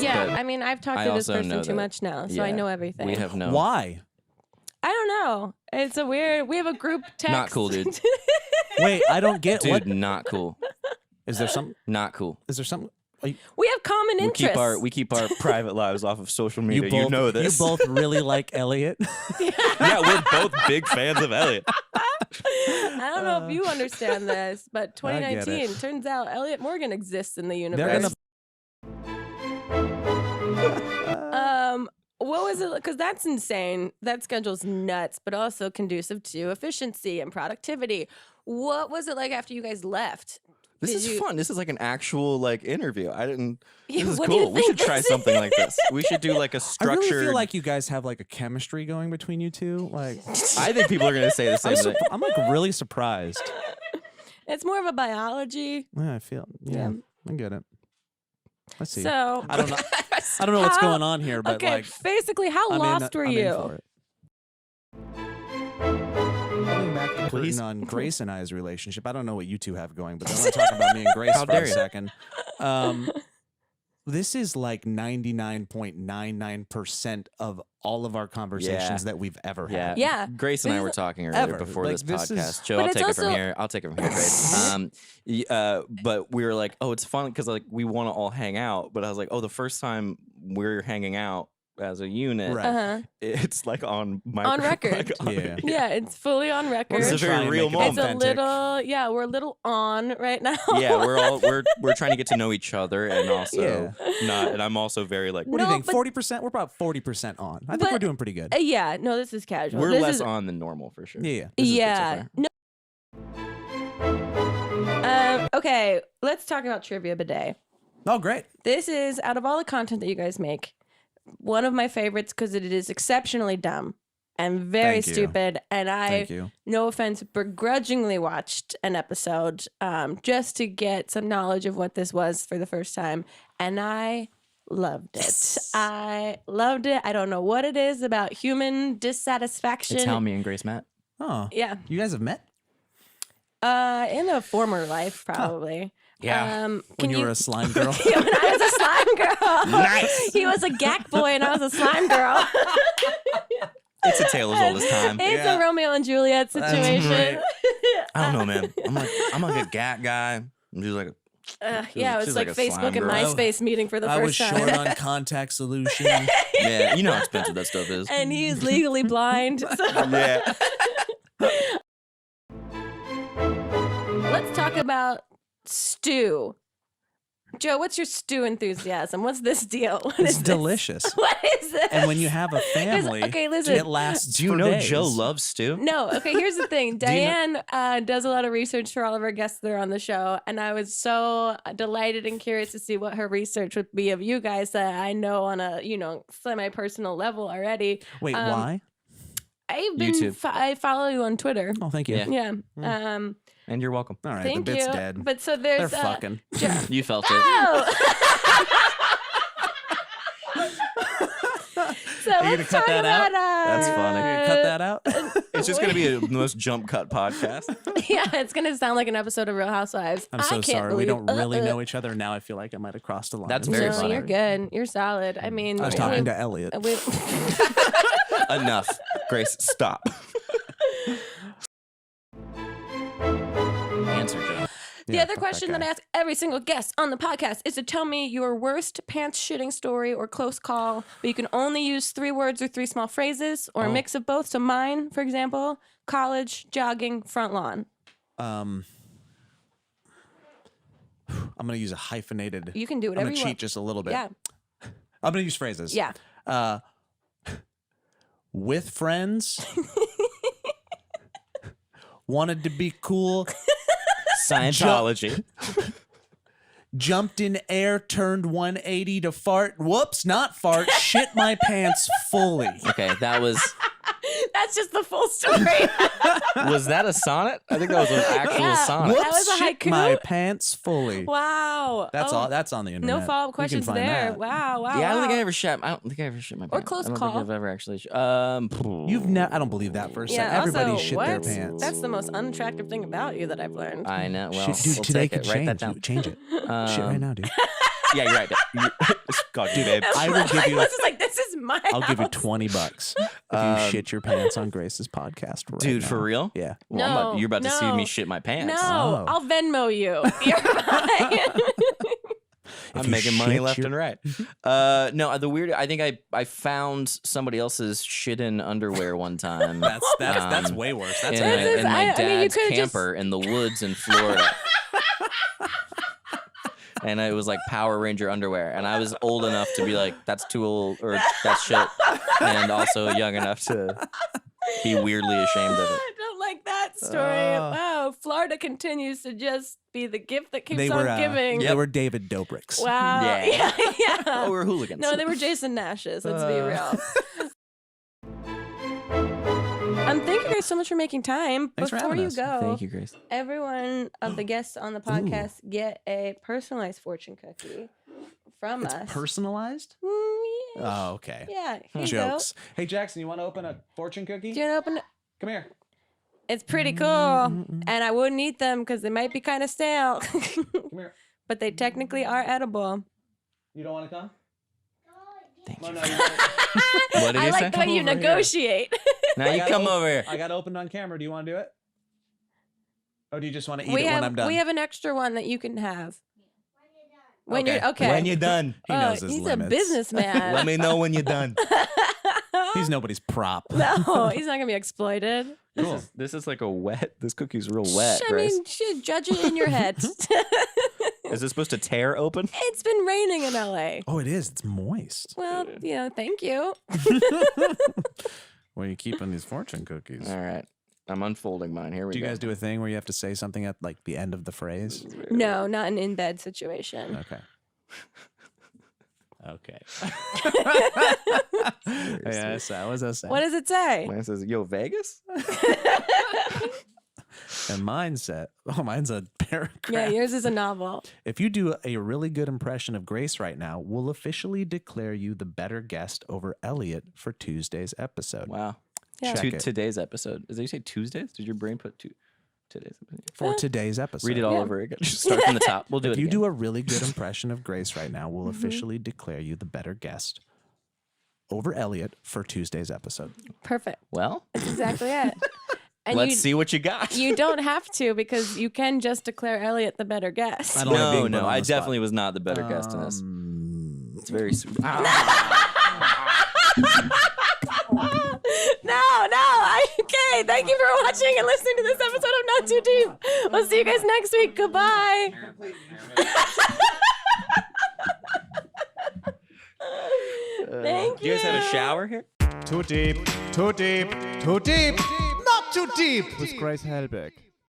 Yeah, but I mean, I've talked I to this also person know too that- much now, so I yeah, know everything. we have no. Why? I don't know. It's a weird. We have a group text. Not cool, dude. Wait, I don't get Dude, what. not cool. Is there some? Not cool. Is there some? We have common interests. We keep our private lives off of social You media. both, You know this. You both really like Elliott. Yeah, we're both big fans of Elliott. I don't know if you understand this, but I get 2019 turns out Elliott Morgan exists in the They're universe. gonna. What was it? Because that's insane. That schedule's nuts, but also conducive to efficiency and productivity. What was it like after you guys left? This is fun. This is like an actual like interview. This is What do you cool. We think should try this something like this. We should do like a I structured. really feel like you guys have like a chemistry going between you two. Like, I think people are gonna say the same thing. I'm like really surprised. It's more of a biology. Yeah, I feel. Yeah, I get it. Let's see. So I don't know. I don't know what's How- going on here, but okay, like, basically, how I'm lost were I'm in you? for it. Pulling back the Please. curtain on Grace and I's relationship. I don't know what you two have going, but I want to talk about me and Grace How for dare a you. second. This is like 99.99% of all of our conversations that we've ever Yeah. had. Yeah. Grace and I This were is- talking earlier Ever. before Like, this this is- podcast. Joe, But I'll it's take it from also- here. I'll take it from here, Grace. But we were like, oh, it's fun because like we want to all hang out. But I was like, oh, the first time we're hanging out as a unit, Right. Uh-huh. it's like on record. Yeah. Yeah, it's fully on record. It's a Try very and real make it It's moment. a authentic. little, we're a little on right now. Yeah, we're trying to get to know each other, and also not. And I'm also very like What do you No, think? but- 40%? We're about 40% on. I think But- we're doing pretty good. Yeah, no, this is casual. we're This less is, on than normal for sure. Yeah. This is good so Yeah. far. No. Okay, let's talk about Trivia Bidet. Oh, great. This is, out of all the content that you guys make, one of my favorites because it is exceptionally dumb and very Thank you. stupid. And I, Thank you. no offense, begrudgingly watched an episode just to get some knowledge of what this was for the first time. And I loved it. I loved it. I don't know what it is about human dissatisfaction. It's how me and Grace met. Oh, Yeah. you guys have met? In a former life, probably. Yeah. Can When you were a slime girl? Yeah, when I was a slime girl. Nice. He was a gack boy and I was a slime girl. It's a tale as old as time. It's Yeah. a Romeo and Juliet situation. great. I don't know, man. I'm like a gat guy. I'm just like Yeah, it was she's like like a slime Facebook and girl. MySpace meeting for the I was first time. short on contact solution. yeah, you know how expensive that stuff is. And he's legally blind. So Yeah. let's talk about stew. Joe, what's your stew enthusiasm? What's this deal? What It's is this? delicious. What is this? And when you have a family, okay, listen. it lasts Do you for know days. Joe loves stew? No, okay, here's the thing. you know- Diane does a lot of research for all of our guests that are on the show, and I was so delighted and curious to see what her research would be of you guys that I know on a, semi-personal level already. Wait, why? I've been YouTube. I follow you on Twitter. Oh, thank you. Yeah. And you're welcome. All right, Thank the bit's you. dead. But so They're there's fucking. You felt it. Oh! So Are you gonna let's cut talk that about out? That's funny. You gonna cut that out? It's just gonna be the most jump cut podcast. Yeah, it's gonna sound like an episode of Real Housewives. I'm I so can't sorry. We believe- don't really know each other. Now I feel like I might have crossed a line. That's I'm very No, so funny. you're sorry. good. You're solid. I mean, I was talking to Elliott. Enough. Grace, stop. Answer, Joe. The other question that I ask every single guest on the podcast is to tell me your worst pants shitting story or close call, but you can only use 3 words or 3 small phrases or a mix of both. So mine, for example, college, jogging, front lawn. I'm gonna use a hyphenated. You can do I'm whatever gonna you cheat want. just a little bit. Yeah. I'm gonna use phrases. Yeah. With friends. Wanted to be cool. Scientology. Jumped in air, turned 180 to fart. Whoops, not fart. Shit my pants fully. Okay, that was That's just the full story. Was that a sonnet? I think that was an actual Yeah. sonnet. That was a Shit haiku? my pants fully. Wow. That's Oh, all. That's on the internet. No follow-up You can questions find there. that. Wow. Wow. Yeah, I don't think wow. I ever shit. I don't think I ever shit my pants. close I don't call. think I've ever actually. You've never. I don't believe that for a second. Yeah, Everybody also, shit what? their pants. That's the most unattractive thing about you that I've learned. I know. Well, Shit, dude, we'll today take could it. Write that change. down. Change it. Shit right now, dude. Yeah, you're right. God, babe. I will give you. was just like, this is my I'll give you house. $20 if you shit your pants on Grace's podcast. Right Dude, now. for real? Yeah. Well, you're about to see no. me shit my pants. No, Oh. I'll Venmo you. You're fine. I'm you making money shit left your- and right. No, the weird. I think I found somebody else's shit in underwear one time. That's way worse. That's in my I mean, you dad's could've just- camper in the woods in Florida. And it was like Power Ranger underwear. And I was old enough to be like, that's too old, or that's shit. And also young enough to be weirdly ashamed of it. I don't like that story. Wow, Florida continues to just be the gift that keeps they on were giving. they were David Dobrik's. Wow. Yeah. Yeah. Oh, we're hooligans. No, they were Jason Nash's. Let's be real. Thank you guys so much for making time. Thanks for Before having you us. go, Thank you, Grace. every one of the guests on the podcast get a personalized fortune cookie from It's us. personalized? Yeah. Oh, okay. Yeah. Here you Jokes. Hey, Jackson, you want to open a fortune cookie? go. Do you want to open it? Come here. It's pretty cool, and I wouldn't eat them because they might be kind of stale. Come here. But they technically are edible. You don't want to come? Thank No, you. no, What did I you like say? the way you Come over here. negotiate. Now you come over here. I got opened on camera. Do you want to do it? Or do you just want to eat we it have when I'm done? we have an extra one that you can have. When you're okay. When you're done, He knows his he's limits. a businessman. let me know when you're done. He's nobody's prop. No, he's not gonna be exploited. Cool. This is like a wet. This cookie's real wet, I Grace. mean, shit, judge it in your head. Is this supposed to tear open? It's been raining in LA. Oh, it is. It's moist. Well, thank you. Where are you keeping these fortune cookies? All right. I'm unfolding mine. Here we Do go. you guys do a thing where you have to say something at like the end of the phrase? No, not an in-bed situation. Okay. Okay. Yeah, so what was I saying? What does it say? Mine says, "Yo, Vegas." And mine's a paragraph. Yeah, yours is a novel. If you do a really good impression of Grace right now, we'll officially declare you the better guest over Elliott for Tuesday's episode. Wow. Yeah. Check it. Today's episode. Did you say Tuesdays? Did your brain put today's episode? For today's episode. Read it all Yeah. over again. Just start from the top. We'll do If it you again. do a really good impression of Grace right now, we'll officially declare you the better guest over Elliott for Tuesday's episode. Perfect. Well, That's exactly it. And let's see what you got. You don't have to because you can just declare Elliott the better guest. I don't like being put on I the spot. definitely was not the better guest in this. It's very sweet. No. Okay. Thank you for watching and listening to this episode of Not Too Deep. We'll see you guys next week. Goodbye. Thank Do you guys have a shower here? Too deep, too deep, too deep, not too deep with Grace Helbig.